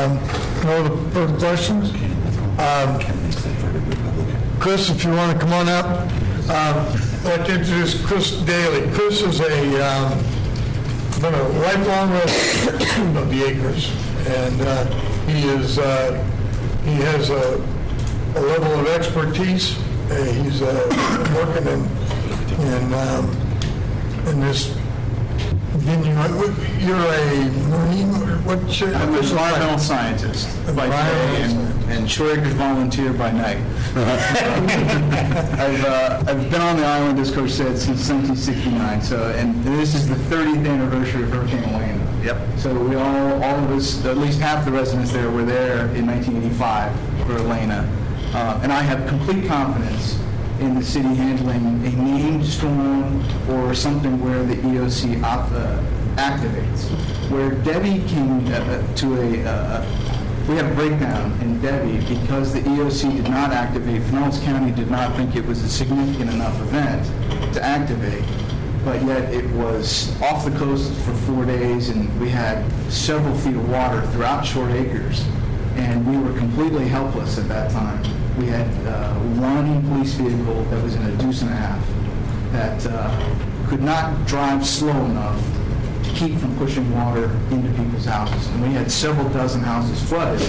No further questions? Chris, if you want to come on up. I'd like to introduce Chris Daly. Chris is been a lifelong resident of the Acres, and he has a level of expertise. He's working in this venue. You're a Marine. What's your? I'm an environmental scientist by day and Shore Acres volunteer by night. I've been on the island, as Coach said, since 1969. So, and this is the 30th anniversary of Hurricane Elena. Yep. So we all of us, at least half the residents there, were there in 1985 for Elena, and I have complete confidence in the city handling a named storm or something where the EOC activates. Where Debbie came we had a breakdown in Debbie because the EOC did not activate. Pinellas County did not think it was a significant enough event to activate, but yet it was off the coast for 4 days, and we had several feet of water throughout Short Acres, and we were completely helpless at that time. We had one police vehicle that was in a deuce and a half that could not drive slow enough to keep from pushing water into people's houses. And we had several dozen houses flooded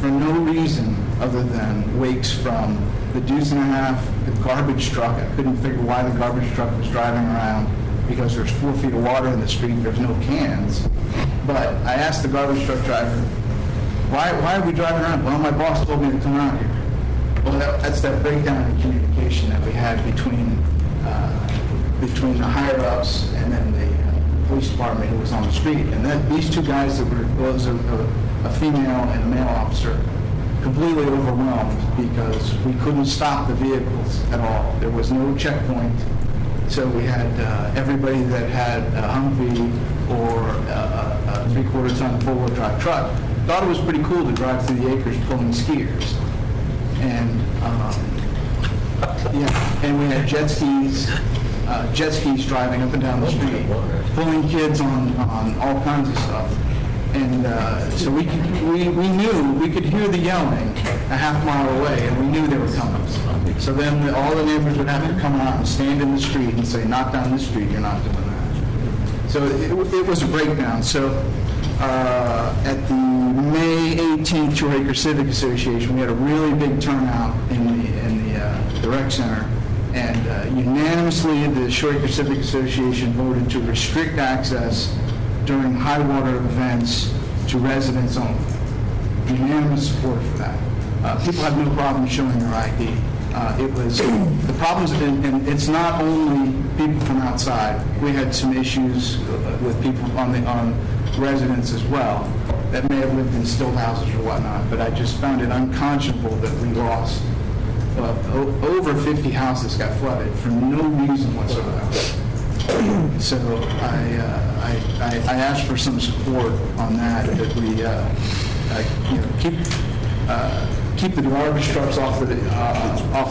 for no reason other than wakes from the deuce and a half, the garbage truck. I couldn't figure why the garbage truck was driving around because there's 4 feet of water in the street, there's no cans. But I asked the garbage truck driver, why are we driving around? Well, my boss told me to come around here. Well, that's that breakdown in communication that we had between the higher-ups and then the police department who was on the street. And then these two guys that was a female and a male officer, completely overwhelmed because we couldn't stop the vehicles at all. There was no checkpoint. So we had everybody that had a Humvee or a 3/4-ton four-wheel drive truck thought it was pretty cool to drive through the acres pulling skiers. And and we had jet skis driving up and down the street, pulling kids on all kinds of stuff. And so we knew, we could hear the yelling a half mile away, and we knew they were coming. So then all the neighbors would have to come out and stand in the street and say, "Not down this street, you're not doing that." So it was a breakdown. So at the May 18th Shore Acre Civic Association, we had a really big turnout in the rec center, and unanimously the Shore Acre Civic Association voted to restrict access during high water events to residents only. Unanimous support for that. People have no problem showing their ID. It was the problems, and it's not only people from outside. We had some issues with people on residents as well that may have lived in still houses or whatnot, but I just found it unconscionable that we lost over 50 houses got flooded for no reason whatsoever. So I asked for some support on that we keep the garbage trucks off the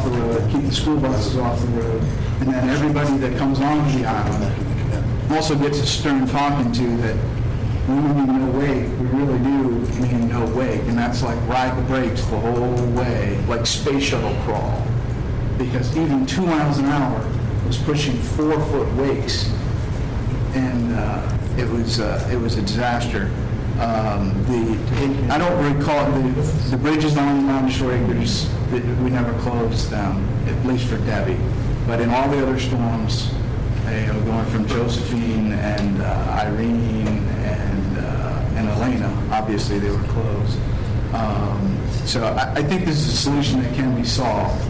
road, keep the school buses off the road, and then everybody that comes onto the island also gets a stern talking to that we mean no wake, we really do mean no wake, and that's like ride the brakes the whole way, like space shuttle crawl, because even 2 miles an hour was pushing 4-foot wakes, and it was a disaster. I don't recall the bridges on Shore Acres. We never closed them, at least for Debbie. But in all the other storms, going from Josephine and Irene and Elena, obviously they were closed. So I think this is a solution that can be solved.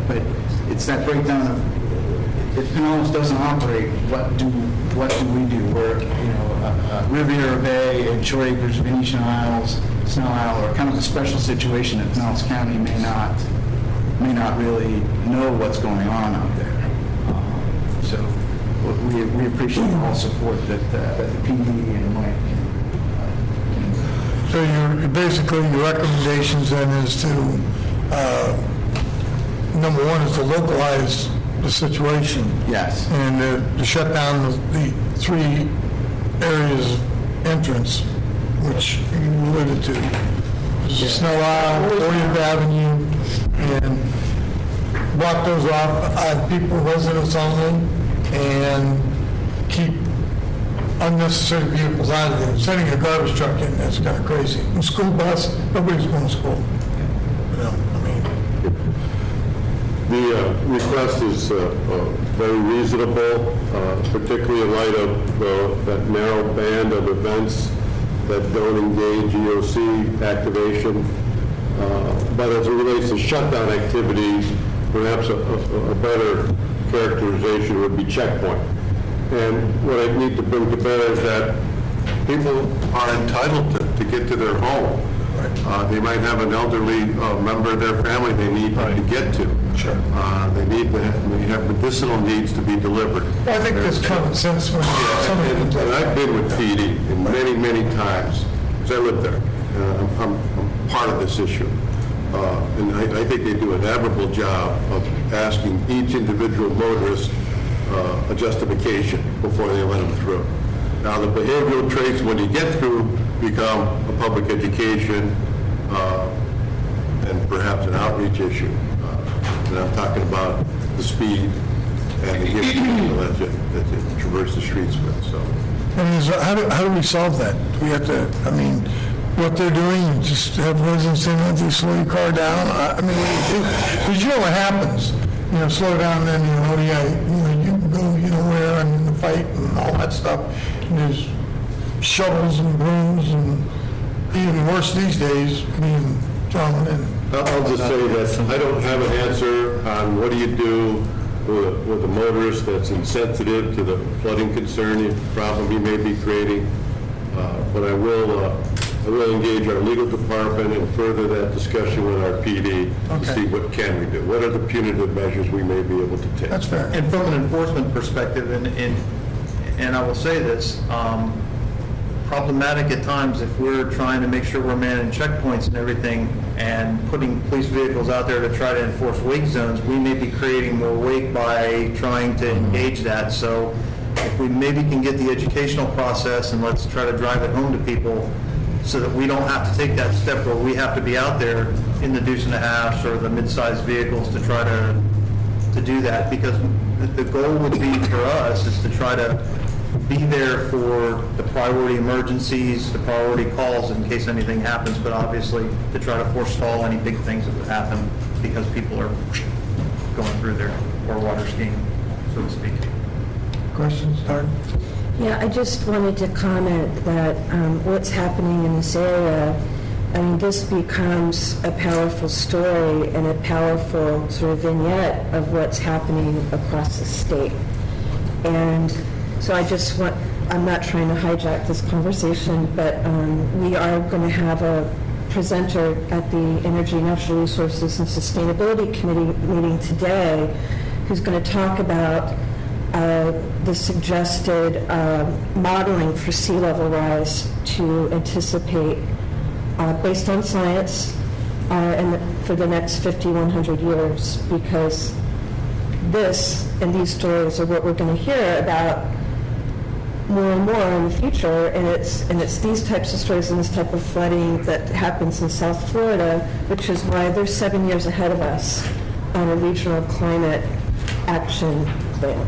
But it's that breakdown of if Pinellas doesn't operate, what do we do? We're Riviera Bay and Shore Acres, Venetian Isles, Snow Isle are kind of a special situation that Pinellas County may not really know what's going on out there. So we appreciate all support that the PD and Mike can. So basically your recommendations then is to number one is to localize the situation. Yes. And to shut down the 3 areas of entrance which you alluded to. There's a snow aisle, 40th Avenue, and block those off on people, residents only, and keep unnecessary vehicles out of there. Sending a garbage truck in, that's kind of crazy. A school bus, nobody's going to school. You know, I mean, The request is very reasonable, particularly in light of that narrow band of events that don't engage EOC activation. But as it relates to shutdown activities, perhaps a better characterization would be checkpoint. And what I need to bring to bear is that people are entitled to get to their home. They might have an elderly member of their family they need to get to. Sure. They have medicinal needs to be delivered. I think there's common sense when somebody comes And up. I've been with PD many, many times, because I live there. I'm part of this issue. And I think they do an admirable job of asking each individual motorist a justification before they let them through. Now, the behavioral traits, when you get through, become a public education and perhaps an outreach issue. And I'm talking about the speed and the people that you traverse the streets with, so. And how do we solve that? We have to, I mean, what they're doing, just have residents saying, "Let you slow your car down." I mean, what do you do? Because you know what happens. You know, slow down, then you can go, you know where, and in the fight and all that stuff. And there's shovels and brooms, and even worse these days, being thrown in. I'll just say that I don't have an answer on what do you do with a motorist that's insensitive to the flooding concern, problem he may be creating. But I will engage our legal department and further that discussion with our PD to see what can we do. What are the punitive measures we may be able to take? That's fair. And from an enforcement perspective, and I will say this, problematic at times if we're trying to make sure we're manning checkpoints and everything and putting police vehicles out there to try to enforce wake zones, we may be creating more wake by trying to engage that. So if we maybe can get the educational process and let's try to drive it home to people so that we don't have to take that step where we have to be out there in the deuce and a halves or the mid-sized vehicles to try to do that, because the goal would be for us is to try to be there for the priority emergencies, the priority calls in case anything happens, but obviously to try to forestall any big things that would happen because people are going through there or water skiing, so to speak. Questions, Darden? Yeah, I just wanted to comment that what's happening in this area, I mean, this becomes a powerful story and a powerful sort of vignette of what's happening across the state. And so I just want, I'm not trying to hijack this conversation, but we are going to have a presenter at the Energy, Natural Resources, and Sustainability Committee meeting today who's going to talk about the suggested modeling for sea level rise to anticipate, based on science, for the next 50, 100 years, because this and these stories are what we're going to hear about more and more in the future, and it's these types of stories and this type of flooding that happens in South Florida, which is why they're 7 years ahead of us on a regional climate action plan.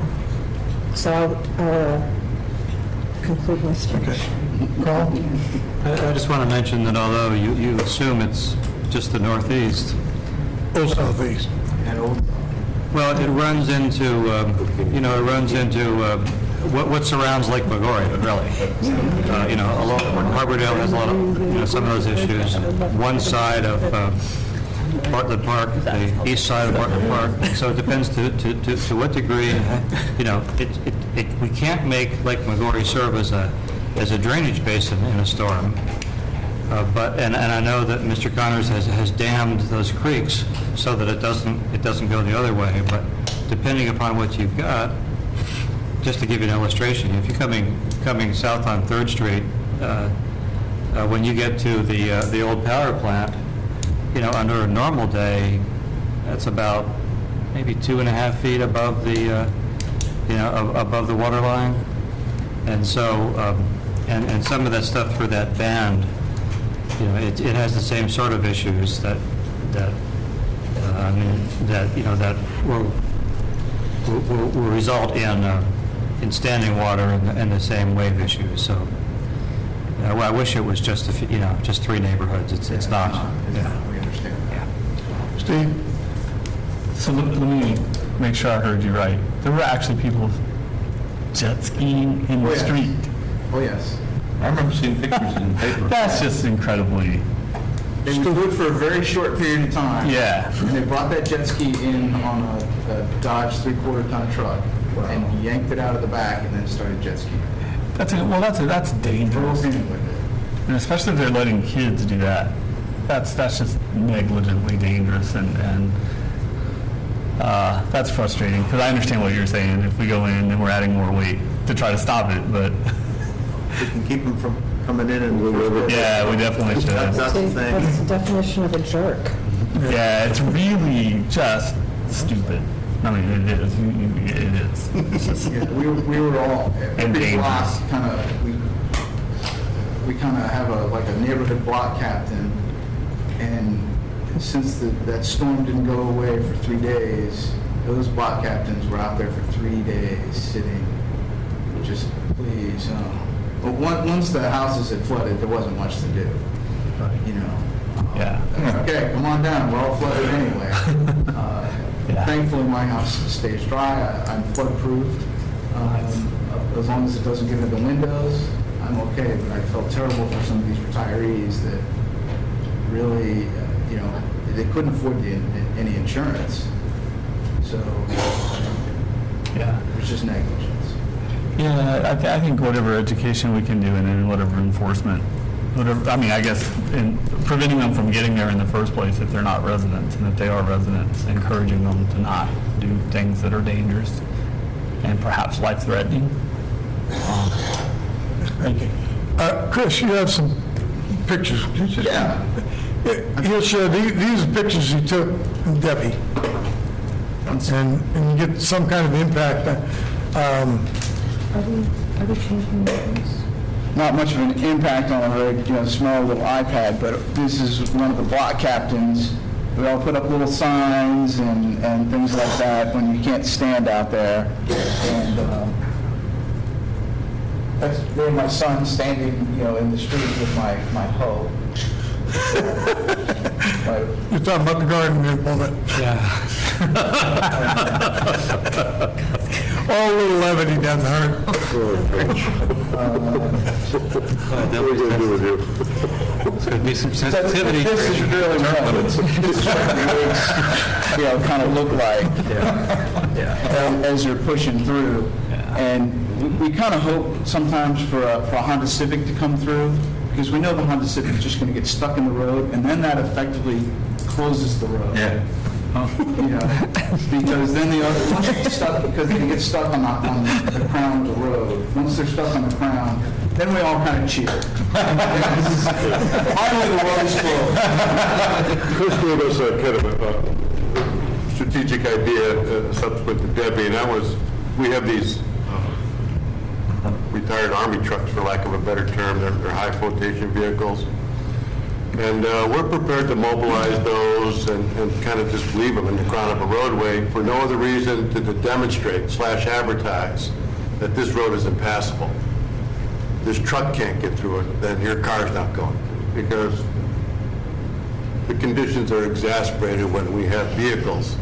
So I'll conclude my speech. Carl? I just want to mention that although you assume it's just the Northeast, Old Southeast. well, it runs into, what surrounds Lake Maggiore, really. Harbordale has a lot of, some of those issues. One side of Bartlett Park, the east side of Bartlett Park. So it depends to what degree, we can't make Lake Maggiore serve as a drainage basin in a storm. But I know that Mr. Connors has dammed those creeks so that it doesn't go the other way. But depending upon what you've got, just to give you an illustration, if you're coming south on 3rd Street, when you get to the old power plant, under a normal day, that's about maybe 2.5 feet above the above the water line, and so And some of that stuff for that band, you know, it has the same sort of issues that that will result in standing water and the same wave issues. So I wish it was just just 3 neighborhoods. It's not. Yeah. We understand that. Steve? So let me make sure I heard you right. There were actually people jet skiing in Oh, the yes. street. Oh, yes. I remember seeing pictures in the paper. That's just incredibly, They would do it for a very short period of time. yeah. And they brought that jet ski in on a Dodge 3/4-ton truck and yanked it out of the back and then started jet skiing. That's dangerous. Drove in with it. And especially if they're letting kids do that. That's just negligently dangerous, and that's frustrating, because I understand what you're saying. If we go in and we're adding more weight to try to stop it, but We can keep them from coming in and... yeah, we definitely should. That's the See, thing. that's the definition of a jerk. Yeah, it's really just stupid. I mean, it is. It is. It's just, Yeah, we were all, And every block dangerous. kind of, we kind of have like a neighborhood block captain, and since that storm didn't go away for 3 days, those block captains were out there for 3 days sitting, just please, but once the houses had flooded, there wasn't much to do, you know. yeah. Okay, come on down, we're all flooded anyway. Yeah. Thankfully, my house stays dry, I'm flood-proof. As long as it doesn't get into the windows, I'm okay, but I felt terrible for some of these retirees that really, you know, they couldn't afford any insurance. So Yeah. it was just negligence. Yeah, I think whatever education we can do and then whatever enforcement, whatever, I mean, I guess in preventing them from getting there in the first place if they're not residents, and if they are residents, encouraging them to not do things that are dangerous and perhaps life-threatening. Thank you. Chris, you have some pictures. Yeah. He'll show, these are pictures he took from Debbie. And you get some kind of impact. Are we changing names? Not much of an impact on a small little iPad, but this is one of the block captains. We all put up little signs and things like that when you can't stand out there. And that's there my son standing, in the street with my hoe. You're talking about the garden in a moment. Yeah. All a little levity down the heart. What are we going to do with you? There's going to be some sensitivity. This is really what it's kind of look like as you're pushing through. And we kind of hope sometimes for a Honda Civic to come through, because we know the Honda Civic is just going to get stuck in the road, and then that effectively closes the road. Yeah. Because then once they get stuck, because they get stuck on the crown of the road. Once they're stuck on the crown, then we all kind of cheer. Finally, the road is closed. Chris gave us a kind of a strategic idea subsequent to Debbie, and that was, we have these retired Army trucks, for lack of a better term. They're high flotation vehicles. And we're prepared to mobilize those and kind of just leave them in the crown of a roadway for no other reason to demonstrate/advertise that this road is impassable. This truck can't get through it, then your car's not going, because the conditions are exacerbated when we have vehicles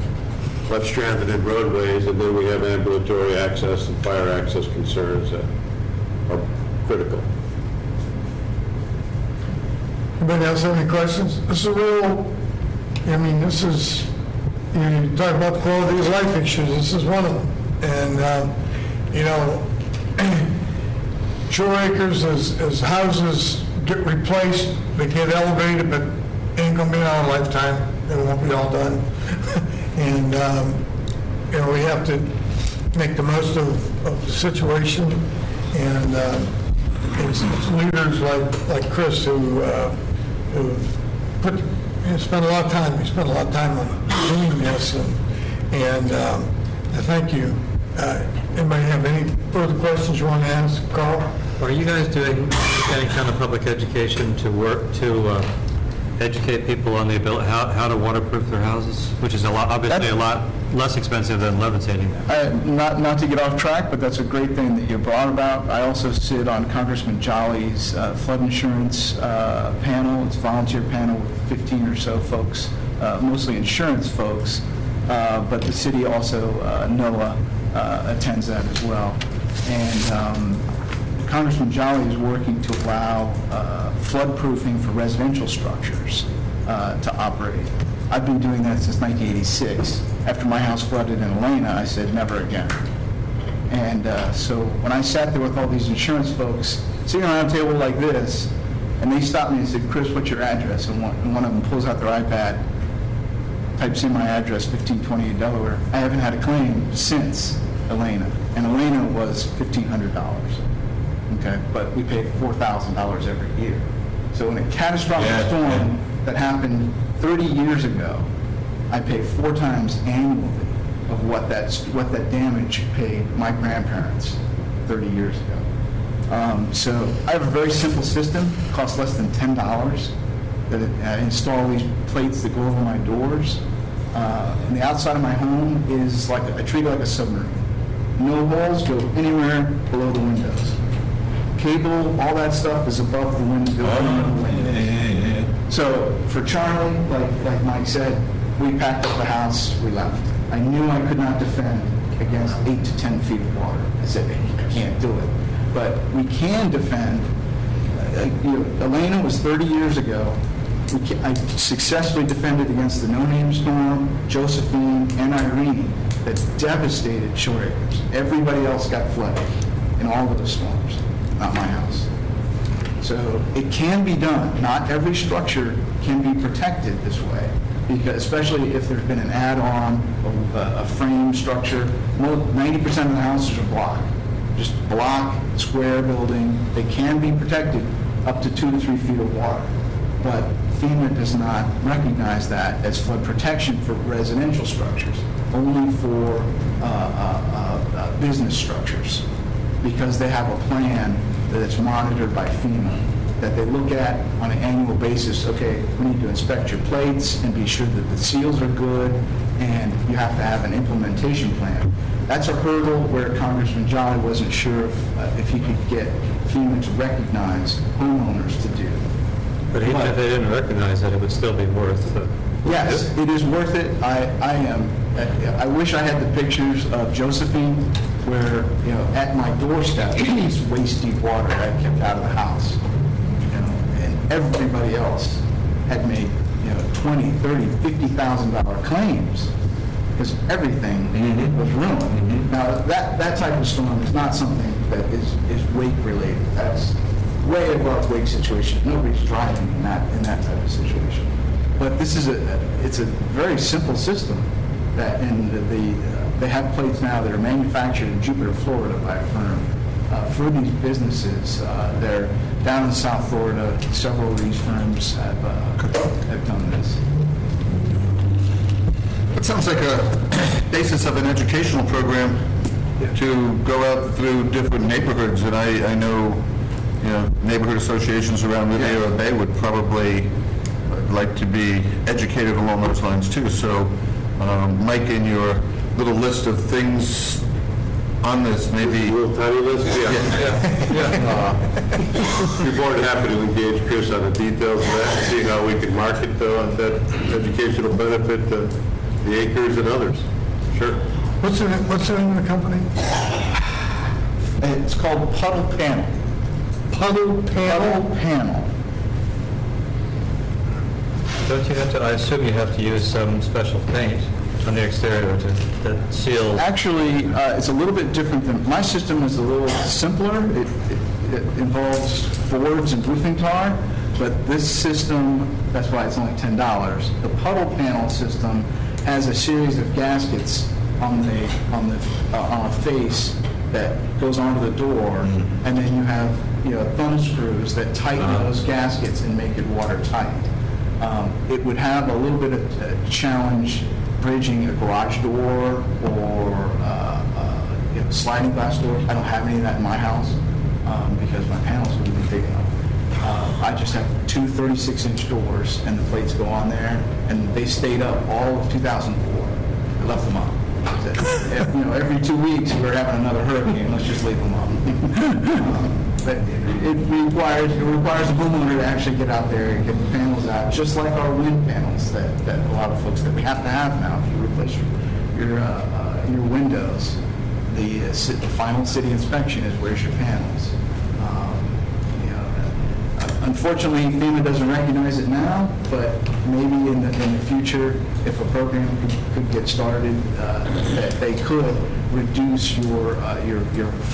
left stranded in roadways, and then we have ambulatory access and fire access concerns that are critical. Anybody else have any questions? This is a real, this is, you talk about quality of life issues, this is one of them. And, Shore Acres, as houses get replaced, they get elevated, but ain't gonna be in our lifetime. They won't be all done. And, we have to make the most of the situation. And it's leaders like Chris who spent a lot of time. He spent a lot of time on doing this, and I thank you Anybody have any further questions you want to ask, Carl? Are you guys doing any kind of public education to work to educate people on the ability, how to waterproof their houses, which is obviously a lot less expensive than levitating them? Not to get off track, but that's a great thing that you brought about. I also sit on Congressman Jolly's flood insurance panel. It's a volunteer panel with 15 or so folks, mostly insurance folks, but the city also, NOAA, attends that as well. And Congressman Jolly is working to allow floodproofing for residential structures to operate. I've been doing that since 1986. After my house flooded in Elena, I said, never again. And so when I sat there with all these insurance folks, sitting around a table like this, and they stopped me and said, Chris, what's your address? And one of them pulls out their iPad, types in my address, 1528 Delaware. I haven't had a claim since Elena. And Elena was $1,500. Okay, but we pay $4,000 every year. So in a catastrophic storm that happened 30 years ago, I pay 4 times annually of what that damage paid my grandparents 30 years ago. So I have a very simple system, costs less than $10, that I install these plates that go over my doors. And the outside of my home is I treat it like a submarine. No holes go anywhere below the windows. Cable, all that stuff is above the window. So for Charlie, like Mike said, we packed up the house, we left. I knew I could not defend against 8 to 10 feet of water. I said, I can't do it. But we can defend. Elena was 30 years ago. I successfully defended against the no-name storm, Josephine, and Irene that devastated Shore Acres. Everybody else got flooded in all of those storms. Not my house. So it can be done. Not every structure can be protected this way, because especially if there's been an add-on, a frame structure. 90% of the houses are block. Just block, square building. They can be protected up to 2 to 3 feet of water. But FEMA does not recognize that as flood protection for residential structures, only for business structures, because they have a plan that is monitored by FEMA, that they look at on an annual basis. Okay, we need to inspect your plates and be sure that the seals are good, and you have to have an implementation plan. That's a hurdle where Congressman Jolly wasn't sure if he could get FEMA to recognize homeowners to do. But even if they didn't recognize that, it would still be worth it. Yes, it is worth it. I wish I had the pictures of Josephine where, at my doorstep, it's waist-deep water that I kept out of the house. And everybody else had made, $20,000, $30,000, $50,000 claims because everything was ruined. Now, that type of storm is not something that is wake-related. That's way above wake situation. Nobody's driving in that type of situation. But this is it's a very simple system and they have plates now that are manufactured in Jupiter, Florida by a firm for these businesses. They're down in South Florida. Several of these firms have done this. It sounds like a basis of an educational program to go out through different neighborhoods, and I know, neighborhood associations around Riviera Bay would probably like to be educated along those lines too. So, Mike, in your little list of things on this, maybe... A little tiny list? Yeah. We're more than happy to engage Chris on the details of that and see how we can market that educational benefit to the acres and others. Sure. What's the name of the company? It's called Puddle Panel. Puddle Panel? Puddle Panel. Don't you have to, I assume you have to use some special paint on the exterior that seals? Actually, it's a little bit different than, my system is a little simpler. It involves boards and roofing tar, but this system, that's why it's only $10. The Puddle Panel system has a series of gaskets on a face that goes onto the door, and then you have thumb screws that tighten those gaskets and make it watertight. It would have a little bit of a challenge bridging a garage door or sliding glass doors. I don't have any of that in my house because my panels wouldn't be big enough. I just have two 36-inch doors, and the plates go on there, and they stayed up all of 2004. I left them up. Every 2 weeks, we're having another hurricane, let's just leave them up. But it requires a homeowner to actually get out there and get the panels out, just like our wind panels that a lot of folks that we have to have now. If you replace your windows, the final city inspection is where's your panels. Unfortunately, FEMA doesn't recognize it now, but maybe in the future, if a program could get started, that they could reduce your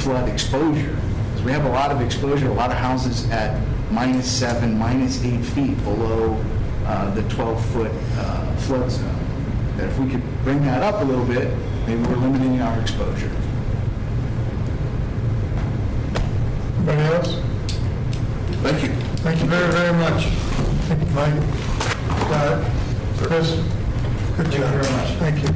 flood exposure. Because we have a lot of exposure, a lot of houses at -7, -8 feet below the 12-foot flood zone. That if we could bring that up a little bit, maybe we're limiting our exposure. Anybody else? Thank you. Thank you very, very much. Thank you, Mike. Chris, good job. Thank you very much. Thank you.